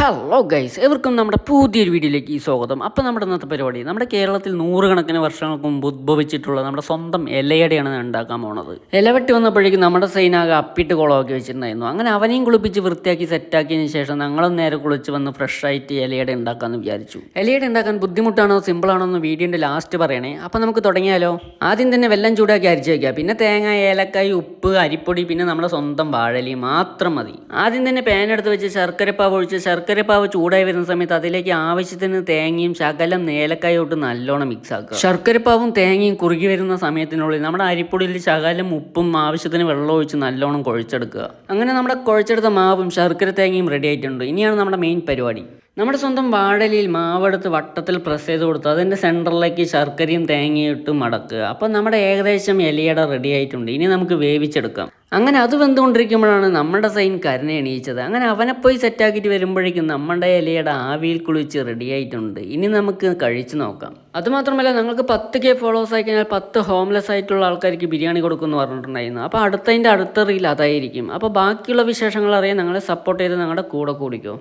Hello guys, എവർക്കും നമ്മുടെ പുതിയൊരു വീഡിയോയിലേക്ക് സ്വാഗതം. അപ്പോൾ നമ്മുടെ ഇന്നത്തെ പരിപാടി നമ്മുടെ കേരളത്തിൽ നൂറുകണക്കിന് വർഷങ്ങൾക്ക് മുമ്പ് ഉദ്ഭവിച്ചിട്ടുള്ള നമ്മുടെ സ്വന്തം ഇലയടയാണ് ഞാൻ ഉണ്ടാക്കാൻ പോണത്. ഇലവെട്ടി വന്നപ്പോഴേക്കും നമ്മുടെ സൈനാകെ അപ്പിട്ട് കുളമാക്കി വെച്ചിട്ടുണ്ടായിരുന്നു. അങ്ങനെ അവനെയും കുളിപ്പിച്ച് വൃത്തിയാക്കി സെറ്റാക്കിയതിന് ശേഷം ഞങ്ങളും നേരെ കുളിച്ച് വന്ന് ഫ്രഷ് ആയിട്ട് ഇലയട ഉണ്ടാക്കാമെന്ന് വിചാരിച്ചു. ഇലയട ഉണ്ടാക്കാൻ ബുദ്ധിമുട്ടാണോ സിമ്പിളാണോ എന്ന് വീഡിയോൻ്റെ ലാസ്റ്റ് പറയണേ. അപ്പോൾ നമുക്ക് തുടങ്ങിയാലോ. ആദ്യം തന്നെ വെള്ളം ചൂടാക്കി അരിച്ച് വയ്ക്കുക. പിന്നെ തേങ്ങ, ഏലക്കായ്, ഉപ്പ്, അരിപ്പൊടി, പിന്നെ നമ്മുടെ സ്വന്തം വാഴലി മാത്രം മതി. ആദ്യം തന്നെ പാൻ എടുത്ത് വെച്ച് ശർക്കരപ്പാവ് ഒഴിച്ച് ശർക്കരപ്പാവ് ചൂടായി വരുന്ന സമയത്ത് അതിലേക്ക് ആവശ്യത്തിന് തേങ്ങയും ശകലം ഏലക്കായും ഇട്ട് നല്ലോണം മിക്സ് ആക്കുക. ശർക്കരപ്പാവും തേങ്ങയും കുറുകി വരുന്ന സമയത്തിനുള്ളിൽ നമ്മുടെ അരിപ്പൊടിയിൽ ശകലം ഉപ്പും ആവശ്യത്തിന് വെള്ളം ഒഴിച്ച് നല്ലോണം കുഴച്ചെടുക്കുക. അങ്ങനെ നമ്മുടെ കുഴച്ചെടുത്ത മാവും ശർക്കര തേങ്ങയും റെഡി ആയിട്ടുണ്ട്. ഇനിയാണ് നമ്മുടെ മെയിൻ പരിപാടി. നമ്മുടെ സ്വന്തം വാഴലിയിൽ മാവെടുത്ത് വട്ടത്തിൽ പ്രസ് ചെയ്ത് കൊടുത്ത് അതിൻ്റെ സെൻറ്ററിലേക്ക് ശർക്കരയും തേങ്ങയും ഇട്ട് മടക്കുക. അപ്പം നമ്മുടെ ഏകദേശം ഇലയട റെഡി ആയിട്ടുണ്ട്. ഇനി നമുക്ക് വേവിച്ചെടുക്കാം. അങ്ങനെ അത് വെന്തുകൊണ്ടിരിക്കുമ്പോഴാണ് നമ്മുടെ സൈൻ കരനെ എണീച്ചത്. അങ്ങനെ അവനെ പോയി സെറ്റാക്കിയിട്ട് വരുമ്പോഴേക്കും നമ്മുടെ ഇലയട ആവിയിൽ കുളിച്ച് റെഡി ആയിട്ടുണ്ട്. ഇനി നമുക്ക് കഴിച്ച് നോക്കാം. അതുമാത്രമല്ല, ഞങ്ങൾക്ക് 10K ഫോളോവേഴ്സ് ആയി കഴിഞ്ഞാൽ 10 ഹോംലെസ് ആയിട്ടുള്ള ആൾക്കാർക്ക് ബിരിയാണി കൊടുക്കുമെന്ന് പറഞ്ഞിട്ടുണ്ടായിരുന്നു. അപ്പോൾ അടുത്ത റീൽ അതായിരിക്കും. അപ്പോൾ ബാക്കിയുള്ള വിശേഷങ്ങൾ അറിയാൻ ഞങ്ങളെ സപ്പോർട്ട് ചെയ്ത് ഞങ്ങളുടെ കൂടെ കൂടിക്കോ.